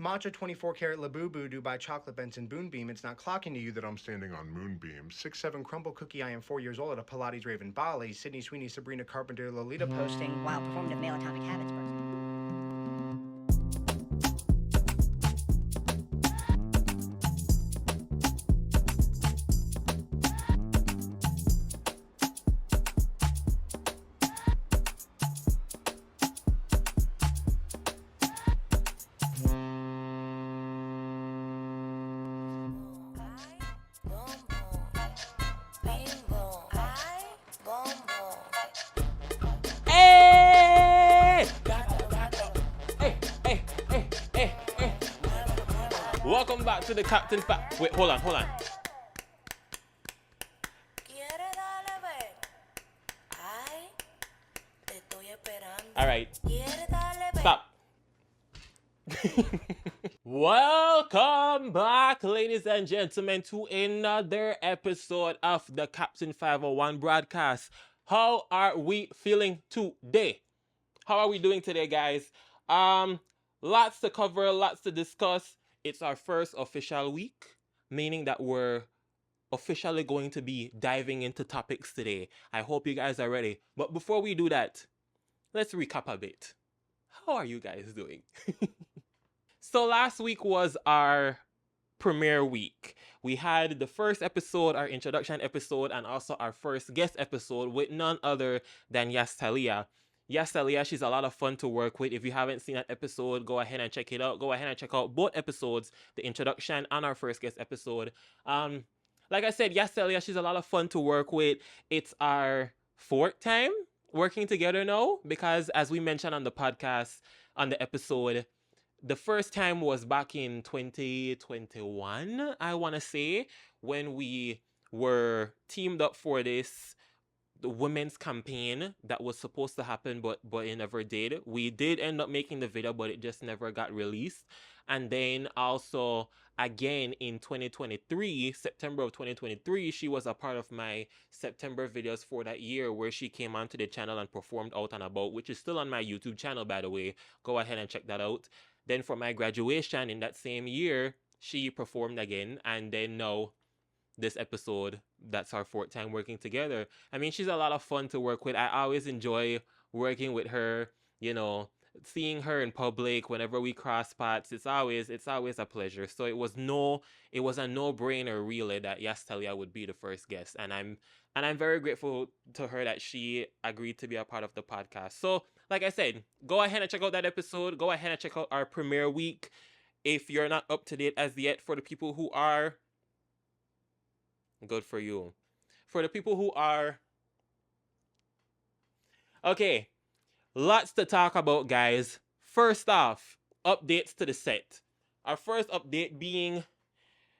Matcha 24 karat Labubu Dubai chocolate Benson Boonbeam. It's not clocking to you that I'm standing on Moonbeam. 6'7" crumble cookie. I am 4 years old at a Pilates rave in Bali. Sydney Sweeney, Sabrina Carpenter, Lolita posting. Wow, performative male atomic habits burst. Welcome back to the Captain Wait, hold on. Alright. Stop. Welcome back, ladies and gentlemen, to another episode of the Captain 501 broadcast. How are we feeling today? How are we doing today, guys? Lots to cover, lots to discuss. It's our first official week, meaning that we're officially going to be diving into topics today. I hope you guys are ready. But before we do that, let's recap a bit. How are you guys doing? So last week was our premiere week. We had the first episode, our introduction episode, and also our first guest episode with none other than Yastalia. Yastalia, she's a lot of fun to work with. If you haven't seen that episode, go ahead and check it out. Go ahead and check out both episodes, the introduction and our first guest episode. Like I said, Yastalia, she's a lot of fun to work with. It's our fourth time working together now because, as we mentioned on the podcast, on the episode, the first time was back in 2021, I want to say, when we were teamed up for the women's campaign that was supposed to happen, but it never did. We did end up making the video, but it just never got released. And then also, again, in 2023, September of 2023, she was a part of my September videos for that year where she came onto the channel and performed Out and About, which is still on my YouTube channel, by the way. Go ahead and check that out. Then for my graduation in that same year, she performed again. And then now, this episode, that's our fourth time working together. I mean, she's a lot of fun to work with. I always enjoy working with her, you know, seeing her in public whenever we cross paths. It's always a pleasure. So it was a no-brainer really that Yastalia would be the first guest. And I'm very grateful to her that she agreed to be a part of the podcast. So, like I said, go ahead and check out that episode. Go ahead and check out our premiere week. If you're not up to date as yet, for the people who are, good for you. For the people who are... Okay, lots to talk about, guys. First off, updates to the set. Our first update being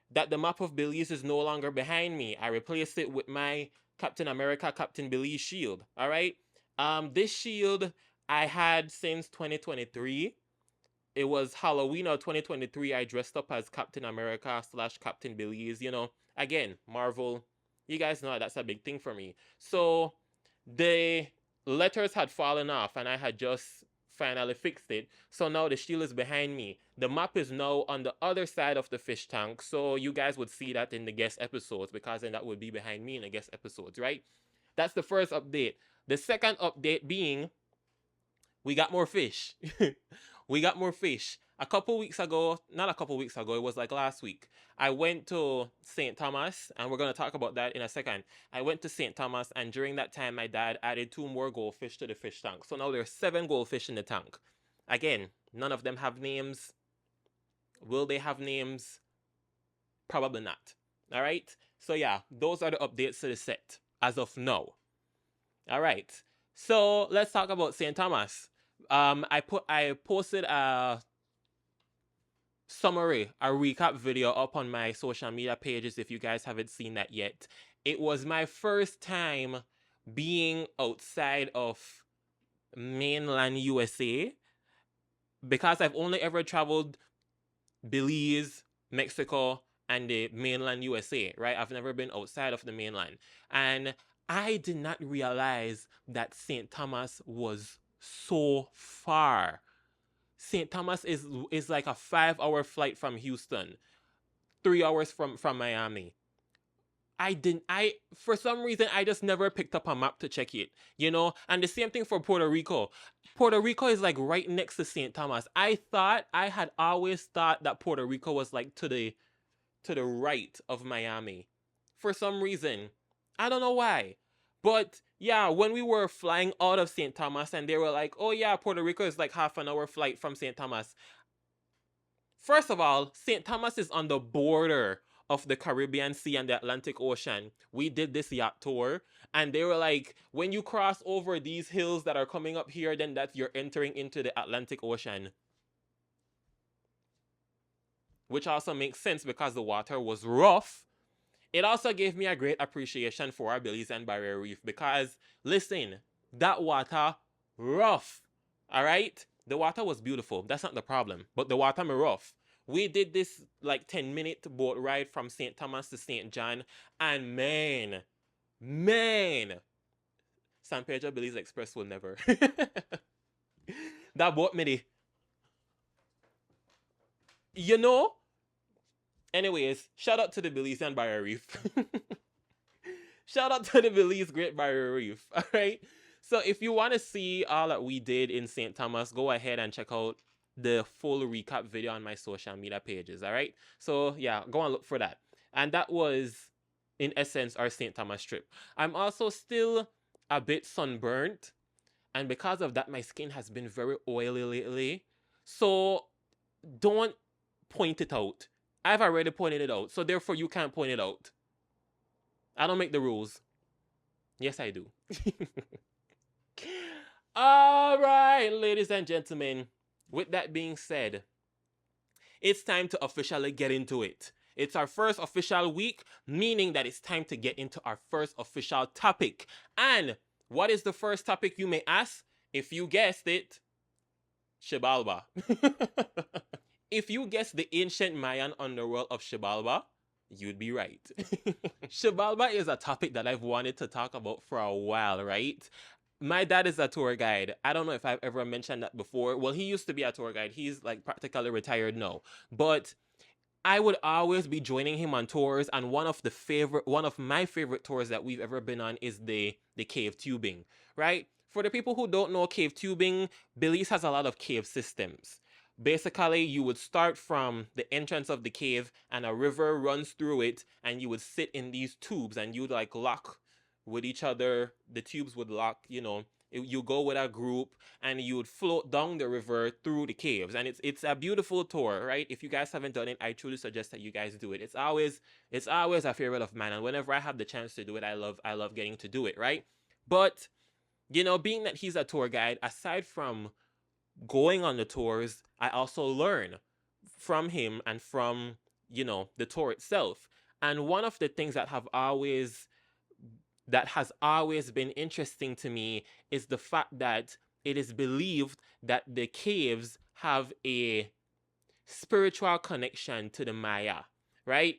that the map of Belize is no longer behind me. I replaced it with my Captain America, Captain Belize shield. All right? This shield I had since 2023. It was Halloween of 2023. I dressed up as Captain America / Captain Belize, you know. Again, Marvel, you guys know that's a big thing for me. So the letters had fallen off and I had just finally fixed it. So now the shield is behind me. The map is now on the other side of the fish tank. So you guys would see that in the guest episodes because then that would be behind me in the guest episodes, right? That's the first update. The second update being we got more fish. We got more fish. Not a couple weeks ago, it was like last week. I went to St. Thomas, and we're going to talk about that in a second. I went to St. Thomas, and during that time, my dad added 2 more goldfish to the fish tank. So now there's 7 goldfish in the tank. Again, none of them have names. Will they have names? Probably not. All right? So yeah, those are the updates to the set as of now. All right. So let's talk about St. Thomas. I posted a summary, a recap video up on my social media pages if you guys haven't seen that yet. It was my first time being outside of mainland USA because I've only ever traveled Belize, Mexico, and the mainland USA, right? I've never been outside of the mainland. And I did not realize that St. Thomas was so far. St. Thomas is like a 5-hour flight from Houston, 3 hours from Miami. I for some reason I just never picked up a map to check it, you know? And the same thing for Puerto Rico. Puerto Rico is like right next to St. Thomas. I had always thought that Puerto Rico was like to the right of Miami. For some reason. I don't know why. But yeah, when we were flying out of St. Thomas and they were like, "Oh yeah, Puerto Rico is like half an hour flight from St. Thomas." First of all, St. Thomas is on the border of the Caribbean Sea and the Atlantic Ocean. We did this yacht tour, and they were like, when you cross over these hills that are coming up here, then that you're entering into the Atlantic Ocean. Which also makes sense because the water was rough. It also gave me a great appreciation for our Belizean Barrier Reef because, listen, that water, rough, all right? The water was beautiful. That's not the problem. But the water me rough. We did this like 10-minute boat ride from St. Thomas to St. John. And man, San Pedro Belize Express will never. That boat me. You know? Anyways, shout out to the Belizean Barrier Reef. Shout out to the Belize Great Barrier Reef. All right? So if you want to see all that we did in St. Thomas, go ahead and check out the full recap video on my social media pages. All right? So yeah, go and look for that. And that was, in essence, our St. Thomas trip. I'm also still a bit sunburnt. And because of that, my skin has been very oily lately. So don't point it out. I've already pointed it out. So therefore, you can't point it out. I don't make the rules. Yes, I do. All right, ladies and gentlemen. With that being said, it's time to officially get into it. It's our first official week, meaning that it's time to get into our first official topic. And what is the first topic, you may ask? If you guessed it, Xibalba. If you guessed the ancient Mayan underworld of Xibalba, you'd be right. Xibalba is a topic that I've wanted to talk about for a while, right? My dad is a tour guide. I don't know if I've ever mentioned that before. Well, he used to be a tour guide. He's like practically retired now. But I would always be joining him on tours, and one of my favorite tours that we've ever been on is the cave tubing, right? For the people who don't know cave tubing, Belize has a lot of cave systems. Basically, you would start from the entrance of the cave and a river runs through it, and you would sit in these tubes and you'd like lock with each other. The tubes would lock, you know. You go with a group and you would float down the river through the caves, and it's a beautiful tour, right? If you guys haven't done it, I truly suggest that you guys do it. It's always a favorite of mine, and whenever I have the chance to do it, I love getting to do it, right? But you know, being that he's a tour guide, aside from going on the tours, I also learn from him and from, you know, the tour itself. And one of the things that has always been interesting to me is the fact that it is believed that the caves have a spiritual connection to the Maya, right?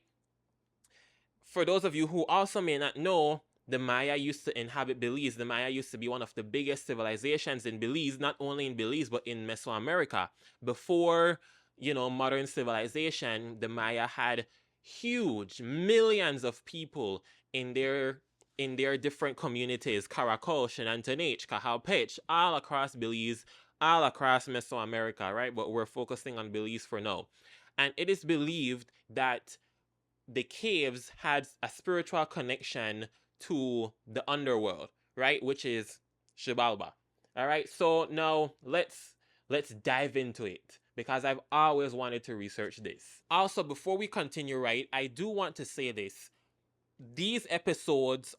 For those of you who also may not know, the Maya used to inhabit Belize. The Maya used to be one of the biggest civilizations in Belize, not only in Belize, but in Mesoamerica. Before, you know, modern civilization, the Maya had huge millions of people in their different communities, Caracol, NICH, Cajalpech, all across Belize, all across Mesoamerica, right? But we're focusing on Belize for now. And it is believed that the caves had a spiritual connection to the underworld, right? Which is Xibalba. All right, so now let's dive into it, because I've always wanted to research this. Also, before we continue, right, I do want to say this. These episodes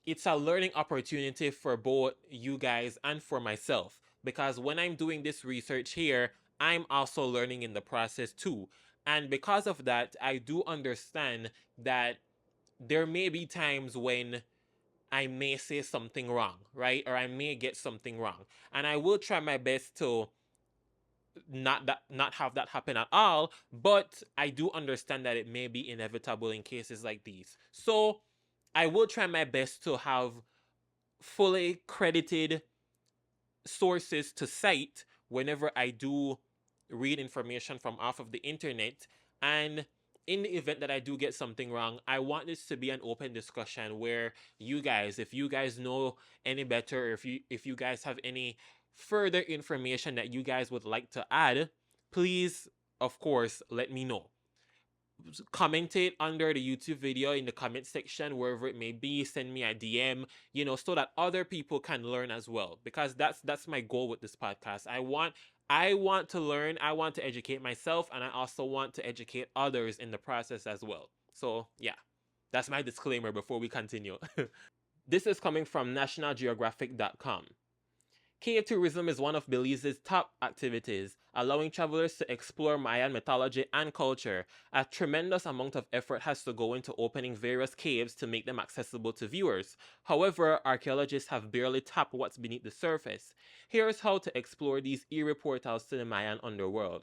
it's a learning opportunity for both you guys and for myself, because when I'm doing this research here, I'm also learning in the process too. And because of that, I do understand that there may be times when I may say something wrong, right? Or I may get something wrong. And I will try my best to not have that happen at all, but I do understand that it may be inevitable in cases like these. So I will try my best to have fully credited sources to cite whenever I do read information from off of the internet, and in the event that I do get something wrong, I want this to be an open discussion where you guys, if you guys know any better, or if you guys have any further information that you guys would like to add, please, of course, let me know. Commentate under the YouTube video in the comment section, wherever it may be. Send me a DM, so that other people can learn as well. Because that's my goal with this podcast. I want to learn, I want to educate myself, and I also want to educate others in the process as well. So yeah, that's my disclaimer before we continue. This is coming from nationalgeographic.com. Cave tourism is one of Belize's top activities, allowing travelers to explore Mayan mythology and culture. A tremendous amount of effort has to go into opening various caves to make them accessible to viewers. However, archaeologists have barely tapped what's beneath the surface. Here's how to explore these eerie portals to the Mayan underworld.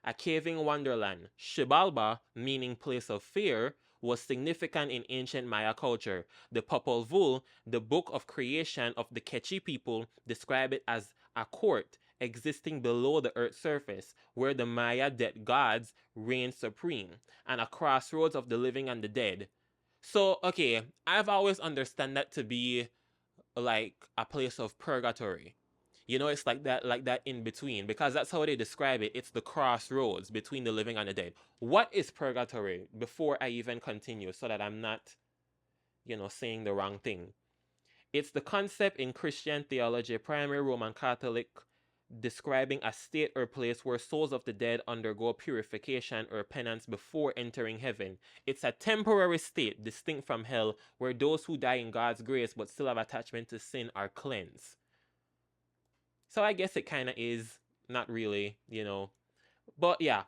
A caving wonderland, Xibalba, meaning place of fear, was significant in ancient Maya culture. The Popol Vuh, the book of creation of the Quechua people, describe it as a court existing below the earth's surface, where the Maya dead gods reign supreme, and a crossroads of the living and the dead. So, okay, I've always understood that to be like a place of purgatory. It's like that in between, because that's how they describe it. It's the crossroads between the living and the dead. What is purgatory, before I even continue, so that I'm not, saying the wrong thing? It's the concept in Christian theology, primary Roman Catholic, describing a state or place where souls of the dead undergo purification or penance before entering heaven. It's a temporary state distinct from hell, where those who die in God's grace but still have attachment to sin are cleansed. So I guess it kind of is, not really, But yeah,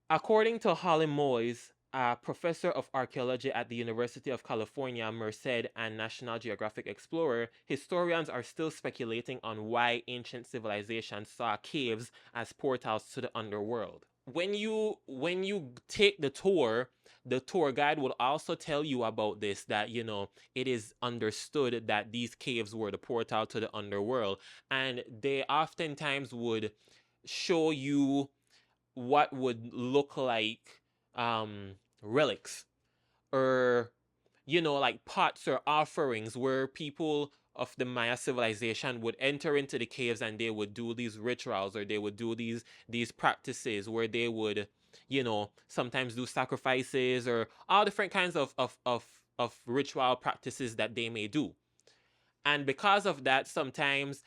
according to Holly Moyes, a professor of archaeology at the University of California, Merced, and National Geographic explorer, historians are still speculating on why ancient civilizations saw caves as portals to the underworld. When you take the tour guide will also tell you about this, that it is understood that these caves were the portal to the underworld, and they oftentimes would show you what would look like relics, or like pots or offerings, where people of the Maya civilization would enter into the caves and they would do these rituals, or they would do these practices where they would sometimes do sacrifices, or all different kinds of ritual practices that they may do. And because of that, sometimes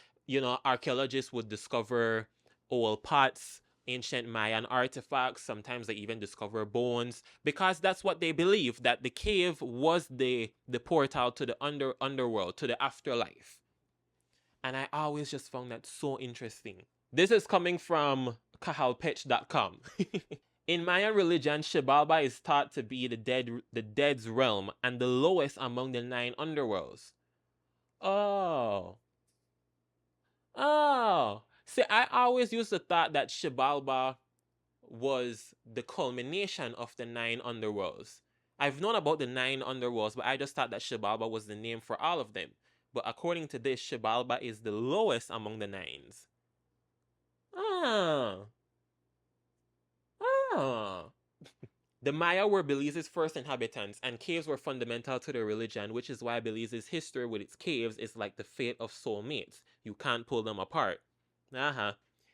archaeologists would discover old pots, ancient Mayan artifacts. Sometimes they even discover bones, because that's what they believe, that the cave was the portal to the underworld, to the afterlife. And I always just found that so interesting. This is coming from kahalpech.com. In Mayan religion, Xibalba is thought to be the dead's realm, and the lowest among the 9 underworlds. Oh. See, I always used to thought that Xibalba was the culmination of the 9 underworlds. I've known about the 9 underworlds, but I just thought that Xibalba was the name for all of them. But according to this, Xibalba is the lowest among the 9s. The Maya were Belize's first inhabitants, and caves were fundamental to their religion, which is why Belize's history with its caves is like the fate of soulmates. You can't pull them apart.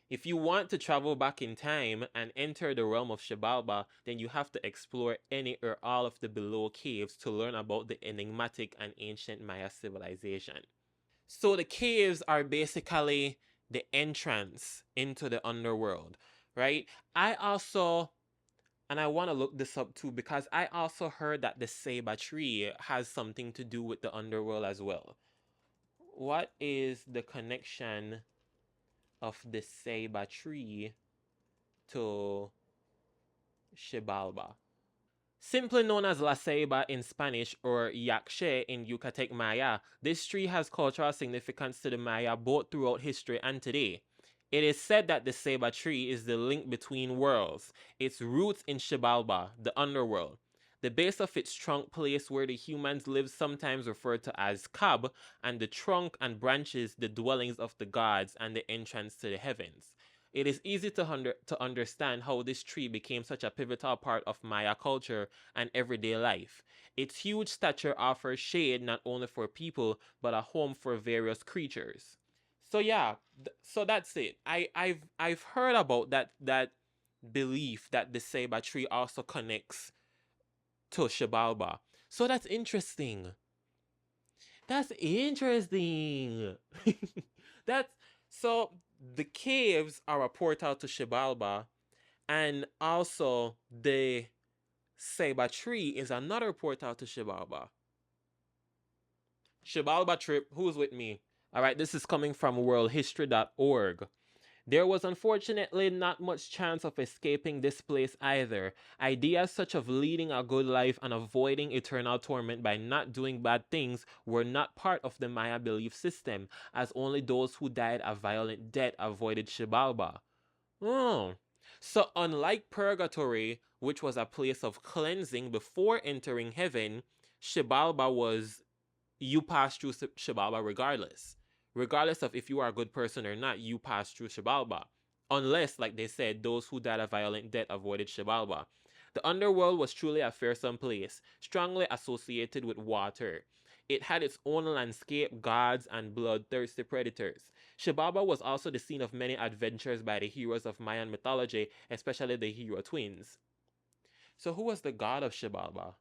If you want to travel back in time and enter the realm of Xibalba, then you have to explore any or all of the below caves to learn about the enigmatic and ancient Maya civilization. So the caves are basically the entrance into the underworld, right? And I want to look this up too, because I also heard that the ceiba tree has something to do with the underworld as well. What is the connection of the ceiba tree to Xibalba? Simply known as La Ceiba in Spanish, or Yakshe in Yucatec Maya, this tree has cultural significance to the Maya both throughout history and today. It is said that the ceiba tree is the link between worlds, its roots in Xibalba, the underworld. The base of its trunk, place where the humans live, sometimes referred to as Cab, and the trunk and branches, the dwellings of the gods and the entrance to the heavens. It is easy to understand how this tree became such a pivotal part of Maya culture and everyday life. Its huge stature offers shade not only for people, but a home for various creatures. So yeah, so that's it. I've heard about that belief that the Seba tree also connects to Xibalba. So that's interesting. That's interesting. That's so the caves are a portal to Xibalba, and also the Seba tree is another portal to Xibalba. Xibalba trip, who's with me? All right, this is coming from worldhistory.org. There was unfortunately not much chance of escaping this place either. Ideas such as leading a good life and avoiding eternal torment by not doing bad things were not part of the Maya belief system, as only those who died a violent death avoided Xibalba. Oh. So unlike purgatory, which was a place of cleansing before entering heaven, Xibalba was you pass through Xibalba regardless. Regardless of if you are a good person or not, you pass through Xibalba. Unless, like they said, those who died a violent death avoided Xibalba. The underworld was truly a fearsome place, strongly associated with water. It had its own landscape, gods, and bloodthirsty predators. Xibalba was also the scene of many adventures by the heroes of Mayan mythology, especially the hero twins. So who was the god of Xibalba?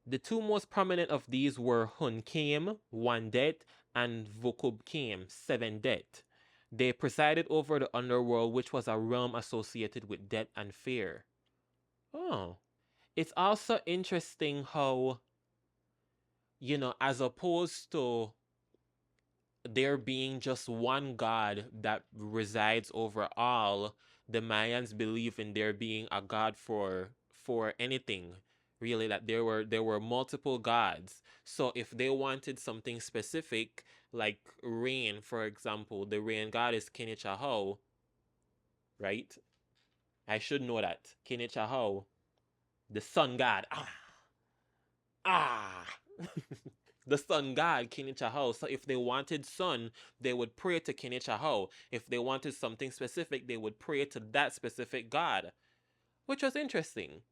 The two most prominent of these were Hunkim, 1 death, and Vukubkim, 7 death. They presided over the underworld, which was a realm associated with death and fear. Oh. It's also interesting how, as opposed to there being just one god that resides over all, the Mayans believe in there being a god for anything. Really, that there were multiple gods. So if they wanted something specific, like rain, for example, the rain god is Kinichahau, right? I should know that. Kinichahau, the sun god. Ah. The sun god, Kinichahau. So if they wanted sun, they would pray to Kinichahau. If they wanted something specific, they would pray to that specific god, which was interesting,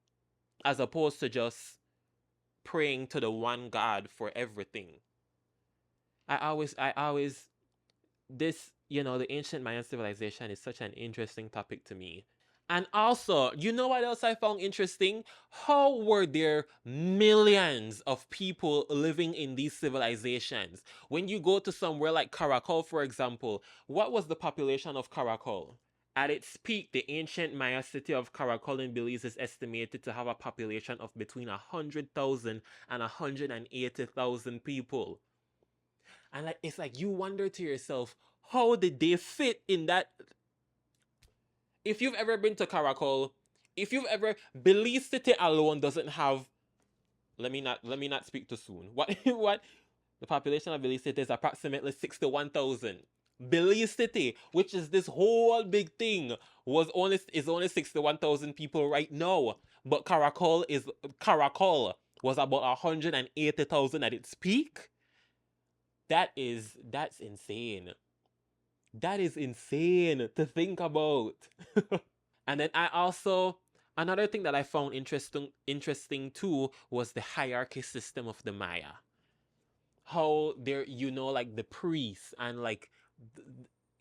as opposed to just praying to the one god for everything. I always, this, the ancient Mayan civilization is such an interesting topic to me. And also, you know what else I found interesting? How were there millions of people living in these civilizations? When you go to somewhere like Caracol, for example, what was the population of Caracol? At its peak, the ancient Maya city of Caracol in Belize is estimated to have a population of between 100,000 and 180,000 people. And it's like you wonder to yourself, how did they fit in that? If you've ever been to Caracol, if you've ever, Belize City alone doesn't have. Let me not speak too soon. What? The population of Belize City is approximately 61,000. Belize City, which is this whole big thing, is only 61,000 people right now. But Caracol was about 180,000 at its peak. That's insane. That is insane to think about. And then another thing that I found interesting too was the hierarchy system of the Maya. How there, like the priests and like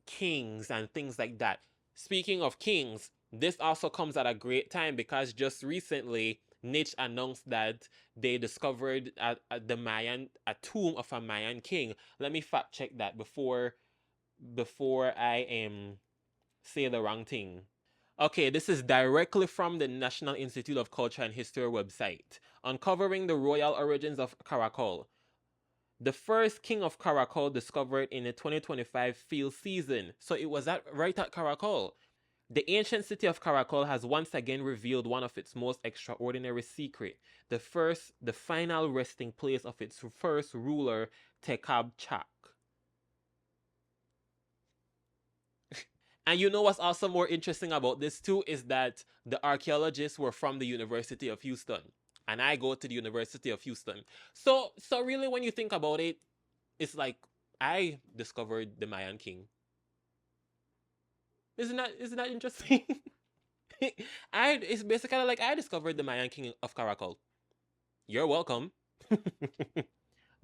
kings and things like that. Speaking of kings, this also comes at a great time because just recently NICH announced that they discovered a tomb of a Mayan king. Let me fact check that before I say the wrong thing. Okay, this is directly from the National Institute of Culture and History website, uncovering the royal origins of Caracol. The first king of Caracol discovered in the 2025 field season. So it was right at Caracol. The ancient city of Caracol has once again revealed one of its most extraordinary secrets, the final resting place of its first ruler, Tekab Chak. And you know what's also more interesting about this too is that the archaeologists were from the University of Houston. And I go to the University of Houston. So really when you think about it, it's like I discovered the Mayan king. Isn't that interesting? It's basically like I discovered the Mayan king of Caracol. You're welcome.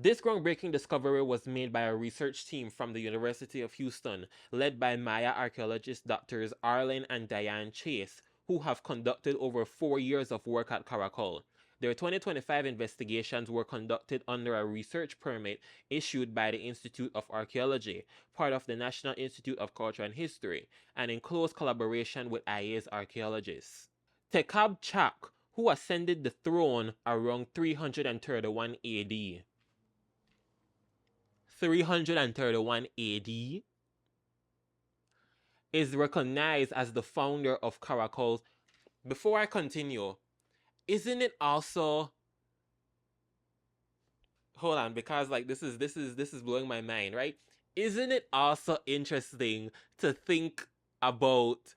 This groundbreaking discovery was made by a research team from the University of Houston, led by Maya archaeologist Doctors Arlen and Diane Chase, who have conducted over 4 years of work at Caracol. Their 2025 investigations were conducted under a research permit issued by the Institute of Archaeology, part of the National Institute of Culture and History, and in close collaboration with IA's archaeologists. Tekab Chak, who ascended the throne around 331 AD. 331 AD is recognized as the founder of Caracol. Before I continue, isn't it also, hold on, because like this is blowing my mind, right? Isn't it also interesting to think about,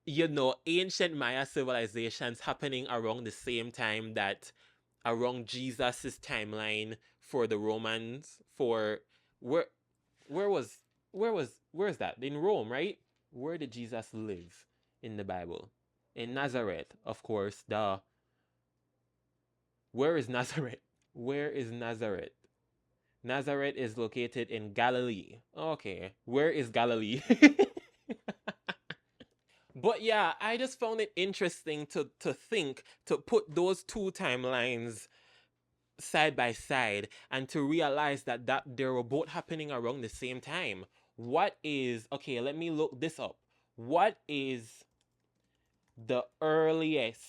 you know, ancient Maya civilizations happening around the same time that around Jesus's timeline for the Romans? For where was where's that? In Rome, right? Where did Jesus live in the Bible? In Nazareth, of course. Duh. Where is Nazareth? Where is Nazareth? Nazareth is located in Galilee. Okay. Where is Galilee? But yeah, I just found it interesting to think, to put those two timelines side by side and to realize that they were both happening around the same time. What is, okay, let me look this up. What is the earliest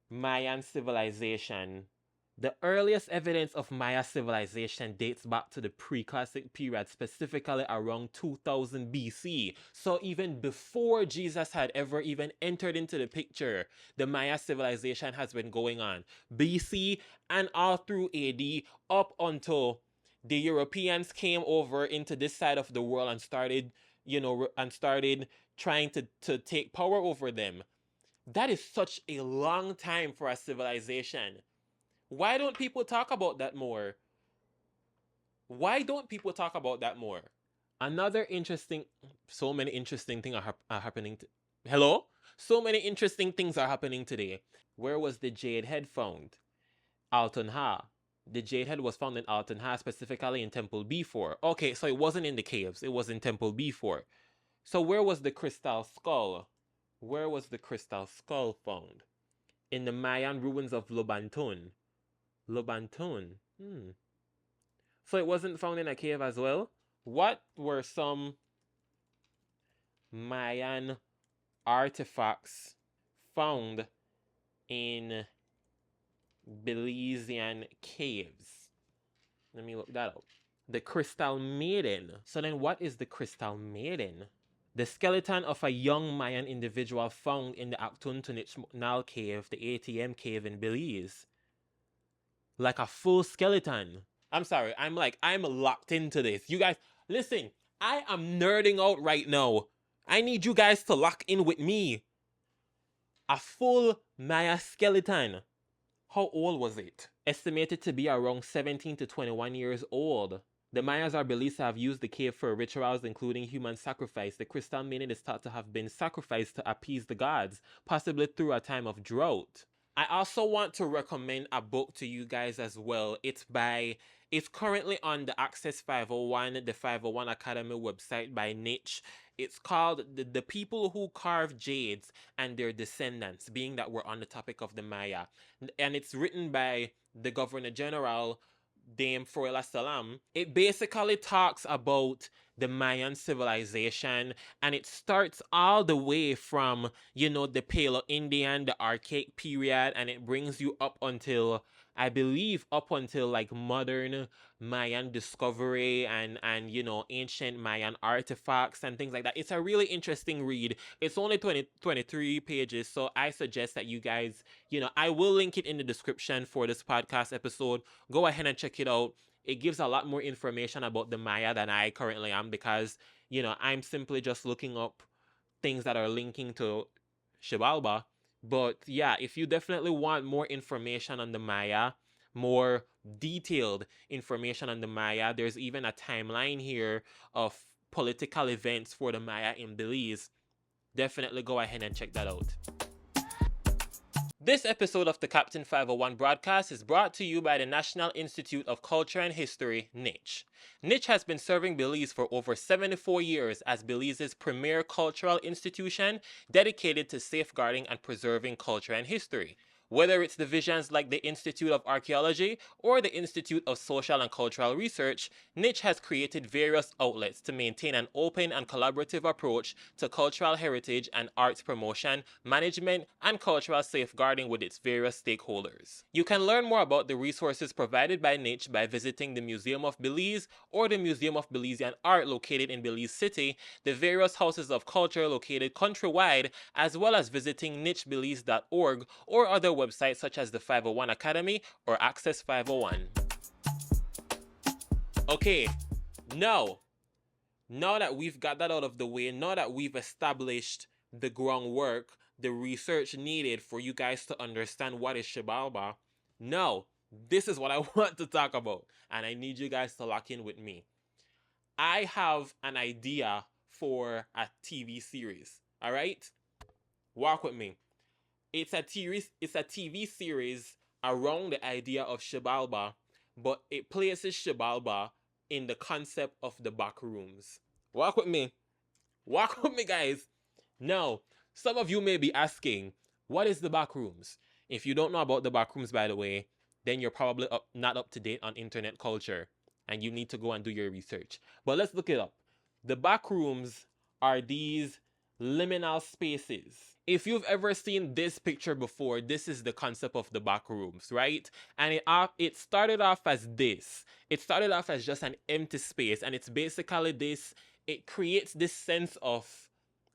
Mayan civilization? The earliest evidence of Maya civilization dates back to the pre-classic period, specifically around 2000 BC. So even before Jesus had ever even entered into the picture, the Maya civilization has been going on. BC and all through AD up until the Europeans came over into this side of the world and started, you know, trying to take power over them. That is such a long time for a civilization. Why don't people talk about that more? Why don't people talk about that more? Another interesting, so many interesting things are happening. Hello? So many interesting things are happening today. Where was the jade head found? Alton Ha. The jade head was found in Alton Ha, specifically in Temple B4. Okay, so it wasn't in the caves. It was in Temple B4. So where was the crystal skull? Where was the crystal skull found? In the Mayan ruins of Lobantun. Lobantun. So it wasn't found in a cave as well? What were some Mayan artifacts found in Belizean caves? Let me look that up. The Crystal Maiden. So then what is the Crystal Maiden? The skeleton of a young Mayan individual found in the Actun to NICH cave, the ATM cave in Belize. Like a full skeleton. I'm sorry, I'm locked into this. You guys, listen, I am nerding out right now. I need you guys to lock in with me. A full Maya skeleton. How old was it? Estimated to be around 17 to 21 years old. The Mayas are believed to have used the cave for rituals, including human sacrifice. The crystal maiden is thought to have been sacrificed to appease the gods, possibly through a time of drought. I also want to recommend a book to you guys as well. It's currently on the Access 501, the 501 Academy website by NICH. It's called the People Who Carve Jades and Their Descendants, being that we're on the topic of the Maya. And it's written by the Governor General, Dame Froila Salam. It basically talks about the Mayan civilization, and it starts all the way from, you know, the Paleo-Indian, the Archaic period, and it brings you up until, I believe, up until like modern Mayan discovery and you know, ancient Mayan artifacts and things like that. It's a really interesting read. It's only 23 pages, so I suggest that you guys, you know, I will link it in the description for this podcast episode. Go ahead and check it out. It gives a lot more information about the Maya than I currently am, because, you know, I'm simply just looking up things that are linking to Xibalba. But yeah, if you definitely want more information on the Maya, more detailed information on the Maya, there's even a timeline here of political events for the Maya in Belize, definitely go ahead and check that out. This episode of the Captain 501 broadcast is brought to you by the National Institute of Culture and History, NICH. NICH has been serving Belize for over 74 years as Belize's premier cultural institution dedicated to safeguarding and preserving culture and history. Whether it's divisions like the Institute of Archaeology or the Institute of Social and Cultural Research, NICH has created various outlets to maintain an open and collaborative approach to cultural heritage and arts promotion, management, and cultural safeguarding with its various stakeholders. You can learn more about the resources provided by NICH by visiting the Museum of Belize or the Museum of Belizean Art located in Belize City, the various houses of culture located countrywide, as well as visiting nichbelize.org or other websites such as the 501 Academy or Access 501. Okay, now that we've got that out of the way, now that we've established the groundwork, the research needed for you guys to understand what is Xibalba, now this is what I want to talk about, and I need you guys to lock in with me. I have an idea for a TV series, all right? Walk with me. It's a TV series around the idea of Xibalba, but it places Xibalba in the concept of the back rooms. Walk with me. Walk with me, guys. Now, some of you may be asking, what is the back rooms? If you don't know about the back rooms, by the way, then you're probably not up to date on internet culture, and you need to go and do your research. But let's look it up. The back rooms are these liminal spaces. If you've ever seen this picture before, this is the concept of the back rooms, right? And it started off as this. It started off as just an empty space, and it's basically this. It creates this sense of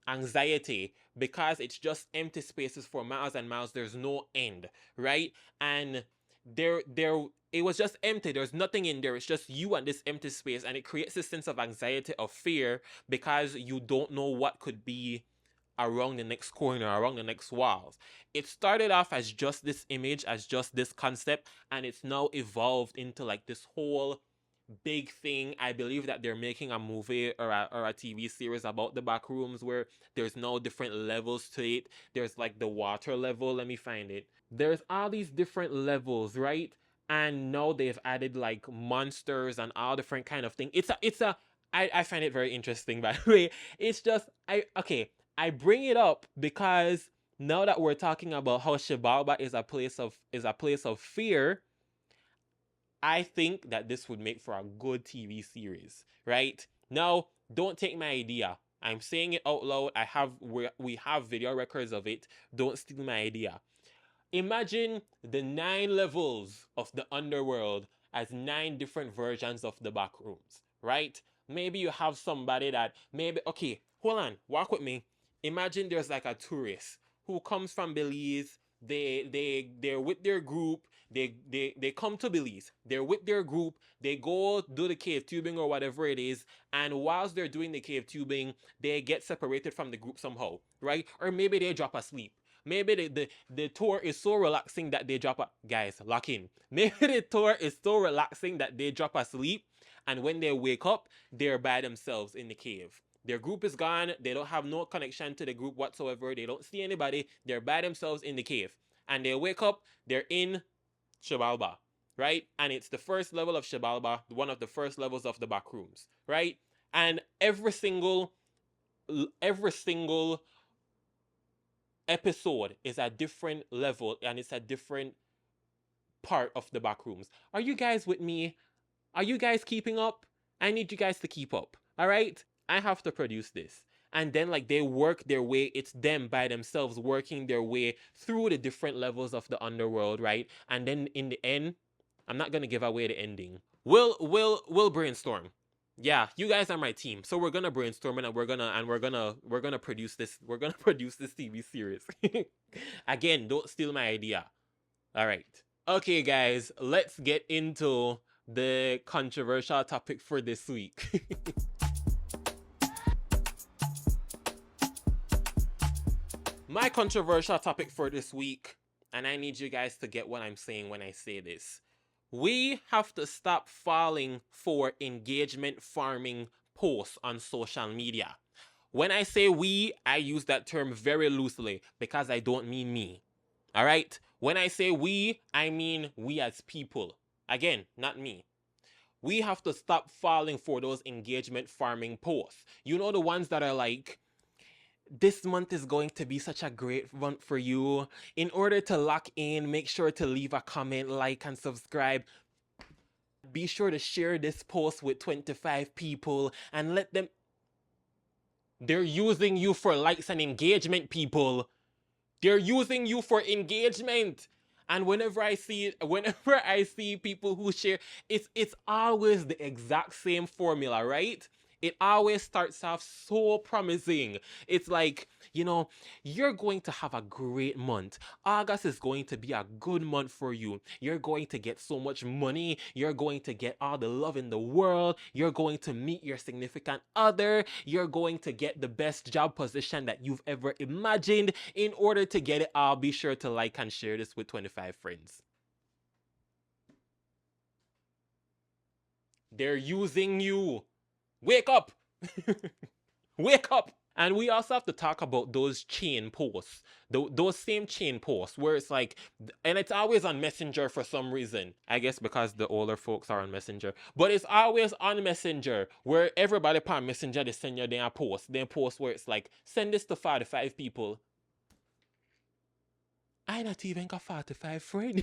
anxiety because it's just empty spaces for miles and miles. There's no end, right? And it was just empty. There's nothing in there. It's just you and this empty space, and it creates a sense of anxiety, of fear, because you don't know what could be around the next corner, around the next walls. It started off as just this image, as just this concept, and it's now evolved into like this whole big thing. I believe that they're making a movie or a TV series about the back rooms where there's now different levels to it. There's like the water level. Let me find it. There's all these different levels, right? And now they've added like monsters and all different kind of thing. I find it very interesting, by the way. It's just, I bring it up because now that we're talking about how Xibalba is a place of fear, I think that this would make for a good TV series, right? Now, don't take my idea. I'm saying it out loud. We have video records of it. Don't steal my idea. Imagine the 9 levels of the underworld as 9 different versions of the back rooms, right? Maybe you have somebody that okay, hold on, walk with me. Imagine there's like a tourist who comes from Belize. They're with their group. They come to Belize. They're with their group. They go do the cave tubing or whatever it is. And whilst they're doing the cave tubing, they get separated from the group somehow, right? Or maybe they drop asleep. Maybe the tour is so relaxing that they guys, lock in. Maybe the tour is so relaxing that they drop asleep, and when they wake up, they're by themselves in the cave. Their group is gone. They don't have no connection to the group whatsoever. They don't see anybody. They're by themselves in the cave. And they wake up, they're in Xibalba, right? And it's the first level of Xibalba, one of the first levels of the back rooms, right? And every single episode is a different level, and it's a different part of the back rooms. Are you guys with me? Are you guys keeping up? I need you guys to keep up, all right? I have to produce this. And then like they work their way, it's them by themselves working their way through the different levels of the underworld, right? And then in the end, I'm not gonna give away the ending. We'll brainstorm. Yeah, you guys are my team. So we're gonna brainstorm and we're gonna produce this. We're gonna produce this TV series. Again, don't steal my idea. All right. Okay, guys, let's get into the controversial topic for this week. My controversial topic for this week, and I need you guys to get what I'm saying when I say this. We have to stop falling for engagement farming posts on social media. When I say we, I use that term very loosely because I don't mean me. All right? When I say we, I mean we as people. Again, not me. We have to stop falling for those engagement farming posts. You know, the ones that are like, this month is going to be such a great month for you. In order to lock in, make sure to leave a comment, like, and subscribe. Be sure to share this post with 25 people and let them... They're using you for likes and engagement, people. They're using you for engagement. And whenever I see people who share, it's always the exact same formula, right? It always starts off so promising. It's like, you know, you're going to have a great month. August is going to be a good month for you. You're going to get so much money. You're going to get all the love in the world. You're going to meet your significant other. You're going to get the best job position that you've ever imagined. In order to get it, I'll be sure to like and share this with 25 friends. They're using you. Wake up! Wake up! And we also have to talk about those chain posts. Those same chain posts where it's like, and it's always on Messenger for some reason. I guess because the older folks are on Messenger. But it's always on Messenger where everybody on Messenger, they send you their post. Their post where it's like, send this to 45 people. I not even got 45 friends.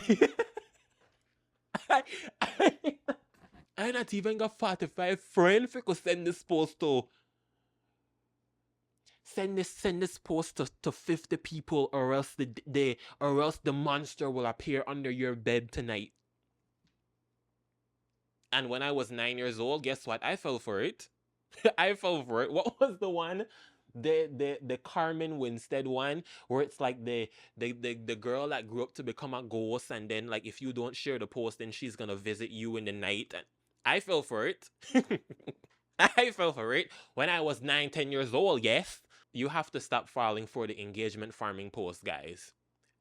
I not even got 45 friends if I could send this post to. Send this post to 50 people, or else the monster will appear under your bed tonight. And when I was 9 years old, guess what? I fell for it. I fell for it. What was the one? The Carmen Winstead one, where it's like the girl that grew up to become a ghost, and then like if you don't share the post, then she's gonna visit you in the night. And I fell for it. I fell for it when I was 9-10 years old. Yes, you have to stop falling for the engagement farming post, guys.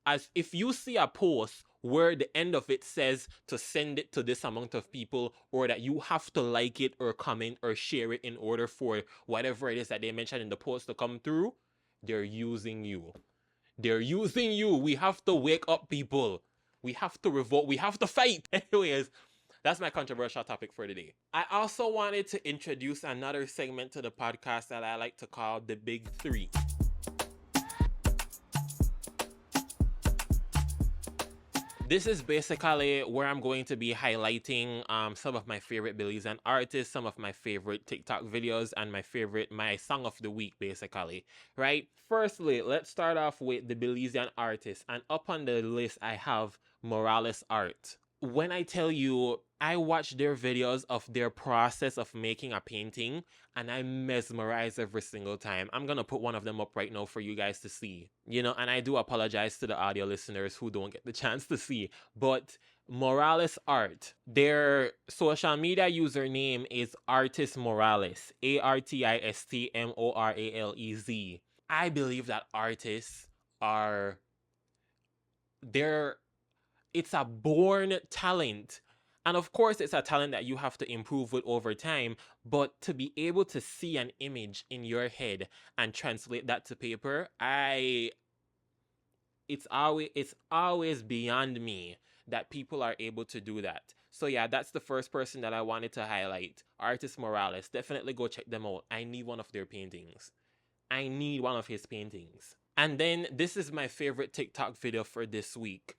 As if you see a post where the end of it says to send it to this amount of people, or that you have to like it or comment or share it in order for whatever it is that they mentioned in the post to come through, they're using you. They're using you. We have to wake up, people. We have to revolt. We have to fight. Anyways, that's my controversial topic for today. I also wanted to introduce another segment to the podcast that I like to call the Big Three. This is basically where I'm going to be highlighting some of my favorite Bleian artists, some of my favorite TikTok videos, and my song of the week, basically, right? Firstly, let's start off with the Bleian artists, and up on the list I have Morales Art. When I tell you, I watch their videos of their process of making a painting, and I mesmerize every single time. I'm gonna put one of them up right now for you guys to see. You know, and I do apologize to the audio listeners who don't get the chance to see. But Morales Art, their social media username is Artist Morales. ARTISTMORALEZ. I believe that artists are... it's a born talent. And of course, it's a talent that you have to improve with over time. But to be able to see an image in your head and translate that to paper, it's always beyond me that people are able to do that. So yeah, that's the first person that I wanted to highlight. Artist Morales. Definitely go check them out. I need one of their paintings. I need one of his paintings. And then this is my favorite TikTok video for this week.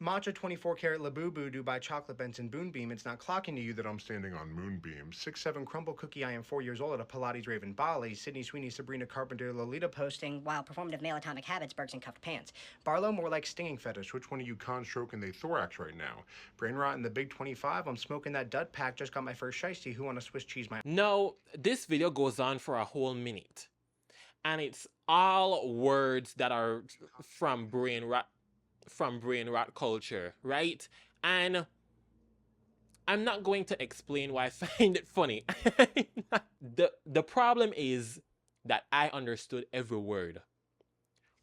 Matcha 24-karat Labubu do by chocolate Benson Boonbeam. It's not clocking to you that I'm standing on Moonbeam. 6'7" crumble cookie. I am 4 years old at a Pilates rave in Bali. Sydney Sweeney, Sabrina Carpenter, Lolita posting. While performative male atomic habits, Bergs and cuffed pants. Barlow more like stinging fetish. Which one of you con stroking the thorax right now? Brain rot in the big 25. I'm smoking that dud pack. Just got my first shiesty. Who want a Swiss cheese? No, this video goes on for a whole minute. And it's all words that are from brain rot culture, right? And I'm not going to explain why I find it funny. The problem is that I understood every word.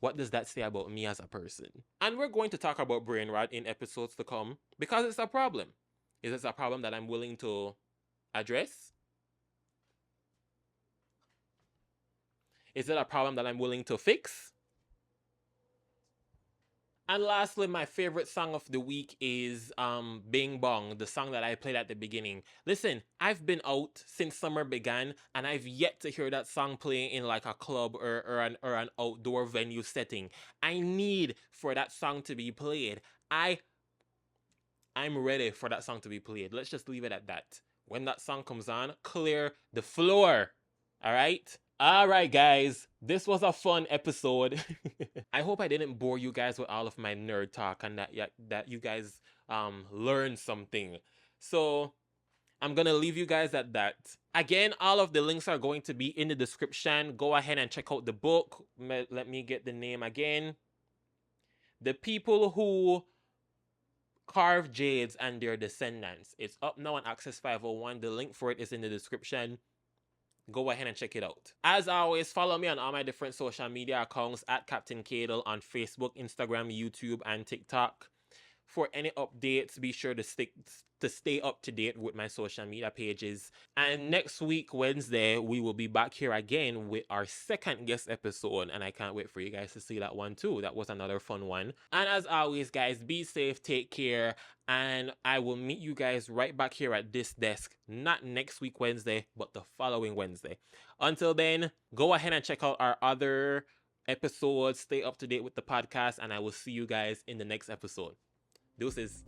What does that say about me as a person? And we're going to talk about brain rot in episodes to come because it's a problem. Is it a problem that I'm willing to address? Is it a problem that I'm willing to fix? And lastly, my favorite song of the week is Bing Bong, the song that I played at the beginning. Listen, I've been out since summer began, and I've yet to hear that song playing in like a club or an outdoor venue setting. I need for that song to be played. I'm ready for that song to be played. Let's just leave it at that. When that song comes on, clear the floor. All right? All right, guys. This was a fun episode. I hope I didn't bore you guys with all of my nerd talk and that you guys learned something. So I'm going to leave you guys at that. Again, all of the links are going to be in the description. Go ahead and check out the book. Let me get the name again. The People Who Carve Jades and Their Descendants. It's up now on Access 501. The link for it is in the description. Go ahead and check it out. As always, follow me on all my different social media accounts at Captain Cadle on Facebook, Instagram, YouTube, and TikTok. For any updates, be sure to stay up to date with my social media pages. And next week, Wednesday, we will be back here again with our second guest episode. And I can't wait for you guys to see that one too. That was another fun one. And as always, guys, be safe, take care. And I will meet you guys right back here at this desk. Not next week, Wednesday, but the following Wednesday. Until then, go ahead and check out our other episodes. Stay up to date with the podcast. And I will see you guys in the next episode. Deuces.